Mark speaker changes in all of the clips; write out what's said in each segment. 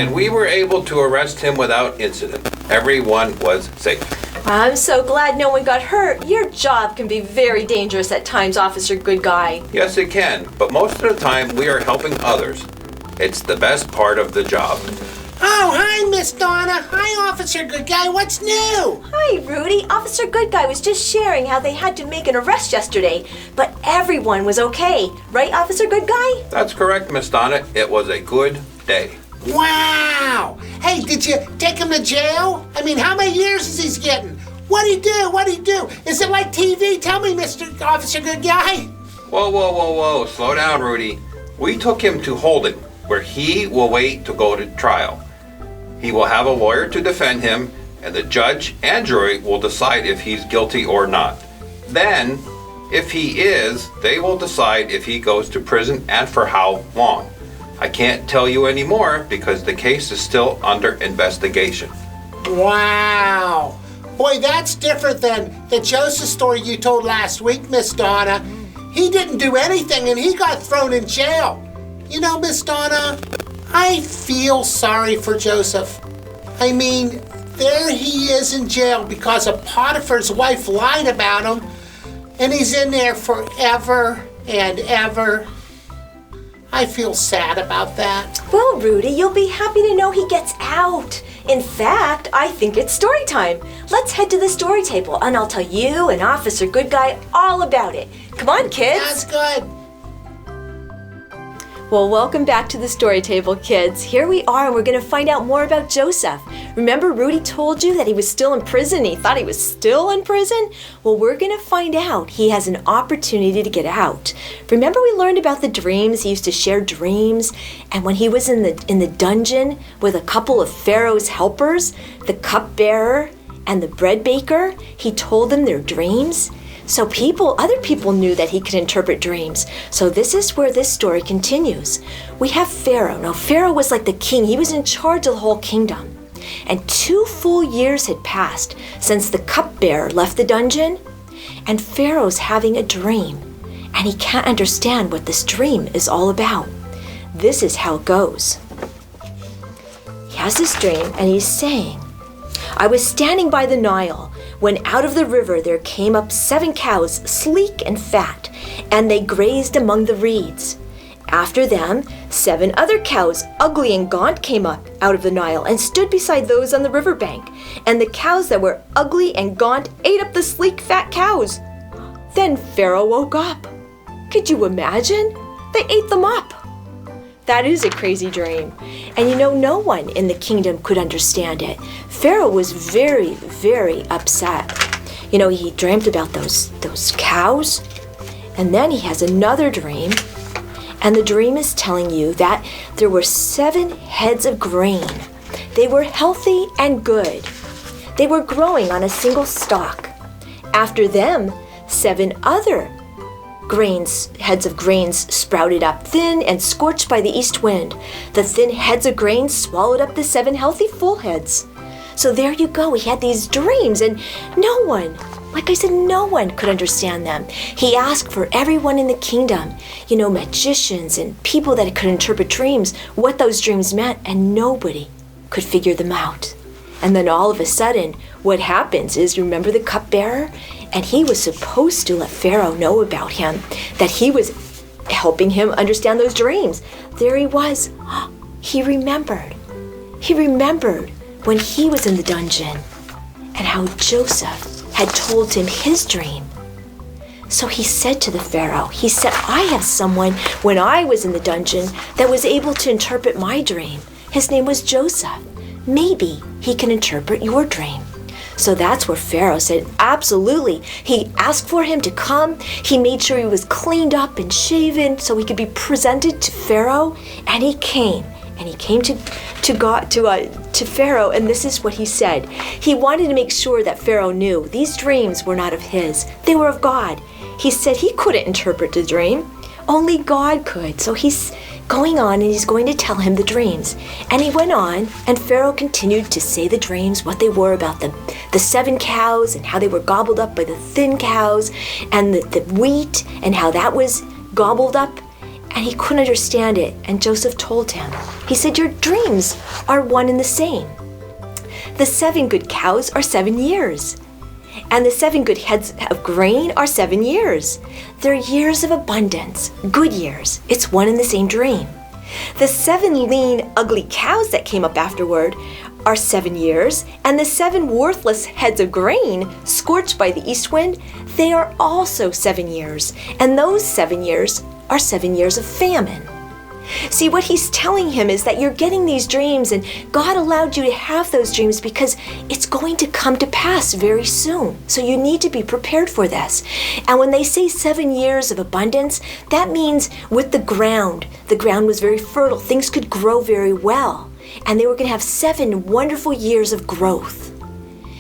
Speaker 1: and we were able to arrest him without incident. Everyone was safe.
Speaker 2: I'm so glad no one got hurt. Your job can be very dangerous at times, Officer Good Guy.
Speaker 1: Yes, it can, but most of the time we are helping others. It's the best part of the job.
Speaker 3: Oh, hi, Miss Donna. Hi, Officer Good Guy. What's new?
Speaker 2: Hi, Rudy. Officer Good Guy was just sharing how they had to make an arrest yesterday, but everyone was okay. Right, Officer Good Guy?
Speaker 1: That's correct, Miss Donna. It was a good day.
Speaker 3: Wow. Hey, did you take him to jail? I mean, how many years is he getting? What'd he do? What'd he do? Is it like TV? Tell me, Mr. Officer Good Guy.
Speaker 1: Whoa. Slow down, Rudy. We took him to holding, where he will wait to go to trial. He will have a lawyer to defend him, and the judge and jury will decide if he's guilty or not. Then, if he is, they will decide if he goes to prison and for how long. I can't tell you any more because the case is still under investigation.
Speaker 3: Wow. Boy, that's different than the Joseph story you told last week, Miss Donna. He didn't do anything and he got thrown in jail. You know, Miss Donna, I feel sorry for Joseph. I mean, there he is in jail because of Potiphar's wife lied about him, and he's in there forever and ever. I feel sad about that.
Speaker 2: Well, Rudy, you'll be happy to know he gets out. In fact, I think it's story time. Let's head to the story table, and I'll tell you and Officer Good Guy all about it. Come on, kids.
Speaker 3: That's good.
Speaker 2: Well, welcome back to the story table, kids. Here we are, and we're going to find out more about Joseph. Remember, Rudy told you that he was still in prison? He thought he was still in prison? Well, we're going to find out. He has an opportunity to get out. Remember, we learned about the dreams. He used to share dreams. And when he was in the dungeon with a couple of Pharaoh's helpers, the cupbearer and the bread baker, he told them their dreams. So other people knew that he could interpret dreams. So this is where this story continues. We have Pharaoh. Now, Pharaoh was like the king. He was in charge of the whole kingdom. And 2 full years had passed since the cupbearer left the dungeon. And Pharaoh's having a dream. And he can't understand what this dream is all about. This is how it goes. He has this dream and he's saying, I was standing by the Nile when out of the river there came up 7 cows, sleek and fat, and they grazed among the reeds. After them, 7 other cows, ugly and gaunt, came up out of the Nile and stood beside those on the riverbank. And the cows that were ugly and gaunt ate up the sleek, fat cows. Then Pharaoh woke up. Could you imagine? They ate them up. That is a crazy dream. And you know, no one in the kingdom could understand it. Pharaoh was very, very upset. You know, he dreamt about those cows. And then he has another dream. And the dream is telling you that there were 7 heads of grain. They were healthy and good. They were growing on a single stalk. After them, 7 other heads of grains sprouted up, thin and scorched by the east wind. The thin heads of grain swallowed up the 7 healthy full heads. So there you go. He had these dreams, and no one, like I said, no one could understand them. He asked for everyone in the kingdom, you know, magicians and people that could interpret dreams, what those dreams meant, and nobody could figure them out. And then all of a sudden, what happens is, remember the cupbearer? And he was supposed to let Pharaoh know about him, that he was helping him understand those dreams. There he was. He remembered. He remembered when he was in the dungeon and how Joseph had told him his dream. So he said to the Pharaoh, he said, I have someone when I was in the dungeon that was able to interpret my dream. His name was Joseph. Maybe he can interpret your dream. So that's where Pharaoh said, absolutely. He asked for him to come. He made sure he was cleaned up and shaven so he could be presented to Pharaoh. And he came. And he came to Pharaoh, and this is what he said. He wanted to make sure that Pharaoh knew these dreams were not of his. They were of God. He said he couldn't interpret the dream. Only God could. So he's going on and he's going to tell him the dreams. And he went on, and Pharaoh continued to say the dreams, what they were about the 7 cows and how they were gobbled up by the thin cows, and the wheat and how that was gobbled up. And he couldn't understand it. And Joseph told him, he said, your dreams are one and the same. The 7 good cows are 7 years. And the 7 good heads of grain are 7 years. They're years of abundance, good years. It's one and the same dream. The 7 lean, ugly cows that came up afterward are 7 years, and the 7 worthless heads of grain scorched by the east wind, they are also 7 years. And those 7 years are 7 years of famine. See, what he's telling him is that you're getting these dreams, and God allowed you to have those dreams because it's going to come to pass very soon. So you need to be prepared for this. And when they say 7 years of abundance, that means with the ground was very fertile. Things could grow very well. And they were going to have 7 wonderful years of growth.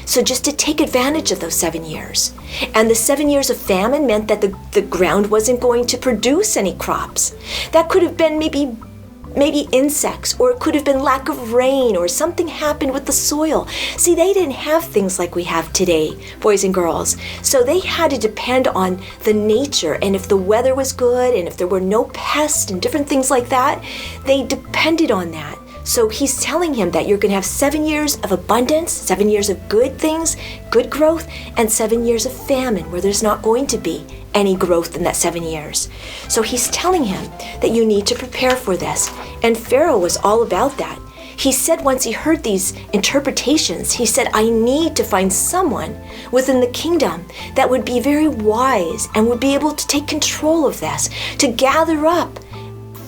Speaker 2: So just to take advantage of those 7 years. And the 7 years of famine meant that the ground wasn't going to produce any crops. That could have been maybe insects, or it could have been lack of rain, or something happened with the soil. See, they didn't have things like we have today, boys and girls. So they had to depend on the nature, and if the weather was good, and if there were no pests and different things like that, they depended on that. So he's telling him that you're going to have 7 years of abundance, 7 years of good things, good growth, and 7 years of famine where there's not going to be any growth in that 7 years. So he's telling him that you need to prepare for this. And Pharaoh was all about that. He said once he heard these interpretations, he said, I need to find someone within the kingdom that would be very wise and would be able to take control of this, to gather up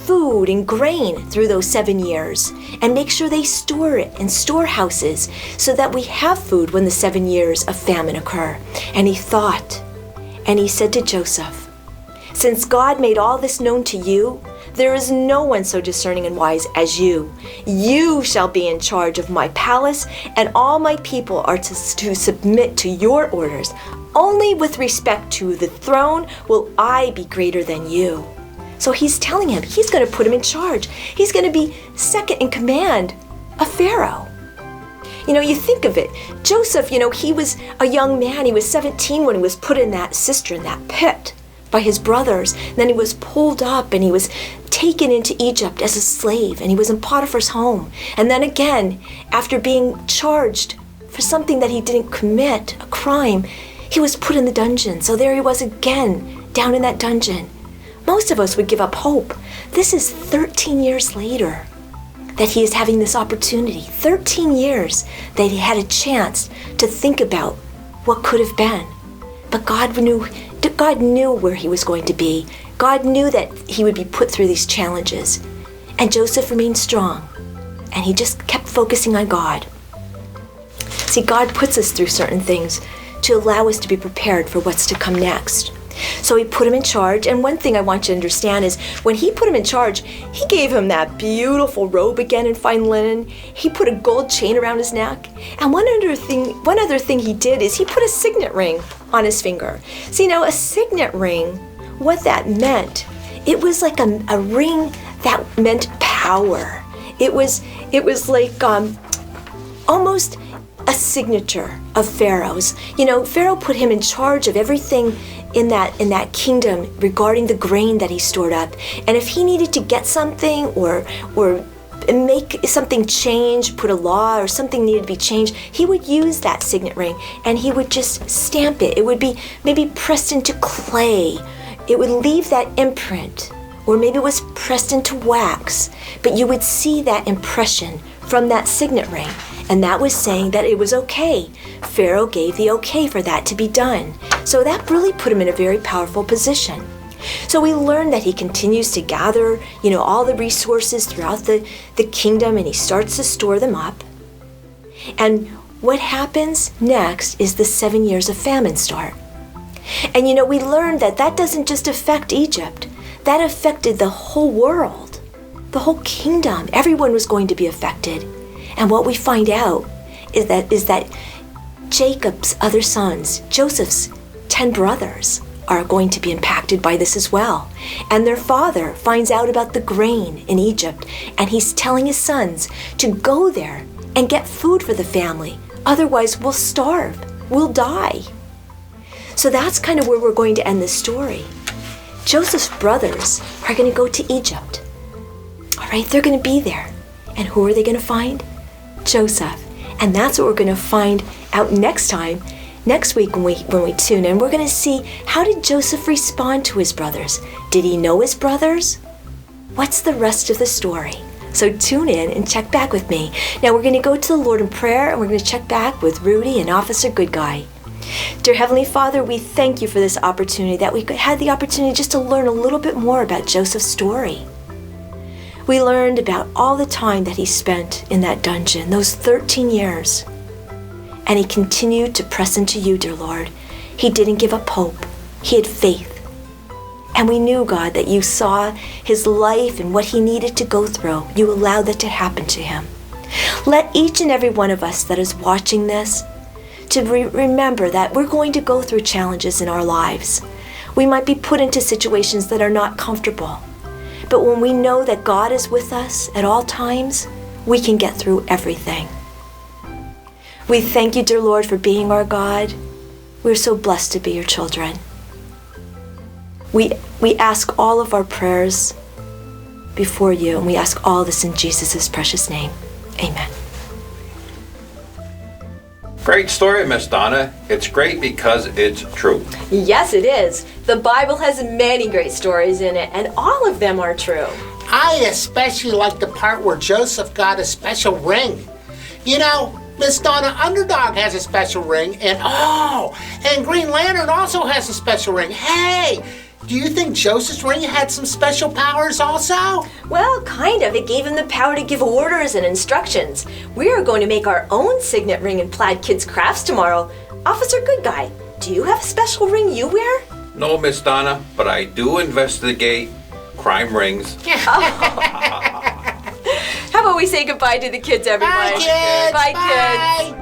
Speaker 2: food and grain through those 7 years and make sure they store it in storehouses so that we have food when the 7 years of famine occur. And he thought, and he said to Joseph, since God made all this known to you, there is no one so discerning and wise as you. You shall be in charge of my palace, and all my people are to submit to your orders. Only with respect to the throne will I be greater than you. So he's telling him he's going to put him in charge. He's going to be second in command of Pharaoh. You know, you think of it. Joseph, he was a young man. He was 17 when he was put in that cistern, that pit, by his brothers. Then he was pulled up and he was taken into Egypt as a slave, and he was in Potiphar's home. And then again, after being charged for something that he didn't commit, a crime, he was put in the dungeon. So there he was again, down in that dungeon. Most of us would give up hope. This is 13 years later that he is having this opportunity. 13 years that he had a chance to think about what could have been. But God knew where he was going to be. God knew that he would be put through these challenges. And Joseph remained strong. And he just kept focusing on God. See, God puts us through certain things to allow us to be prepared for what's to come next. So he put him in charge, and one thing I want you to understand is when he put him in charge, he gave him that beautiful robe again in fine linen. He put a gold chain around his neck, and one other thing he did is he put a signet ring on his finger. See, now a signet ring, what that meant, it was like a ring that meant power. It was like almost a signature of Pharaoh's. Pharaoh put him in charge of everything in that kingdom regarding the grain that he stored up. And if he needed to get something or make something change, put a law or something needed to be changed, he would use that signet ring and he would just stamp it. It would be maybe pressed into clay. It would leave that imprint, or maybe it was pressed into wax, but you would see that impression from that signet ring. And that was saying that it was okay. Pharaoh gave the okay for that to be done. So that really put him in a very powerful position. So we learn that he continues to gather, all the resources throughout the kingdom, and he starts to store them up. And what happens next is the 7 years of famine start. And we learned that doesn't just affect Egypt. That affected the whole world, the whole kingdom. Everyone was going to be affected. And what we find out is that Jacob's other sons, Joseph's 10 brothers, are going to be impacted by this as well. And their father finds out about the grain in Egypt, and he's telling his sons to go there and get food for the family. Otherwise, we'll starve. We'll die. So that's kind of where we're going to end this story. Joseph's brothers are going to go to Egypt. All right, they're going to be there. And who are they going to find? Joseph. And that's what we're going to find out next week when we tune in. We're going to see, how did Joseph respond to his brothers? Did he know his brothers? What's the rest of the story? So tune in and check back with me. Now we're going to go to the Lord in prayer, and we're going to check back with Rudy and Officer Good Guy. Dear Heavenly Father, we thank you for this opportunity, that we had the opportunity just to learn a little bit more about Joseph's story. We learned about all the time that he spent in that dungeon, those 13 years. And he continued to press into you, dear Lord. He didn't give up hope. He had faith. And we knew, God, that you saw his life and what he needed to go through. You allowed that to happen to him. Let each and every one of us that is watching this to remember that we're going to go through challenges in our lives. We might be put into situations that are not comfortable. But when we know that God is with us at all times, we can get through everything. We thank you, dear Lord, for being our God. We're so blessed to be your children. We ask all of our prayers before you, and we ask all this in Jesus' precious name. Amen.
Speaker 1: Great story, Miss Donna. It's great because it's true.
Speaker 2: Yes, it is. The Bible has many great stories in it, and all of them are true.
Speaker 3: I especially like the part where Joseph got a special ring. You know, Miss Donna, Underdog has a special ring, and Green Lantern also has a special ring. Hey, do you think Joseph's ring had some special powers also?
Speaker 2: Well, kind of. It gave him the power to give orders and instructions. We are going to make our own signet ring in PLAID Kidz Crafts tomorrow. Officer Good Guy, do you have a special ring you wear?
Speaker 1: No, Miss Donna, but I do investigate crime rings.
Speaker 2: How about we say goodbye to the kids, everybody?
Speaker 3: Bye, kids.
Speaker 2: Bye, kids.
Speaker 3: Bye.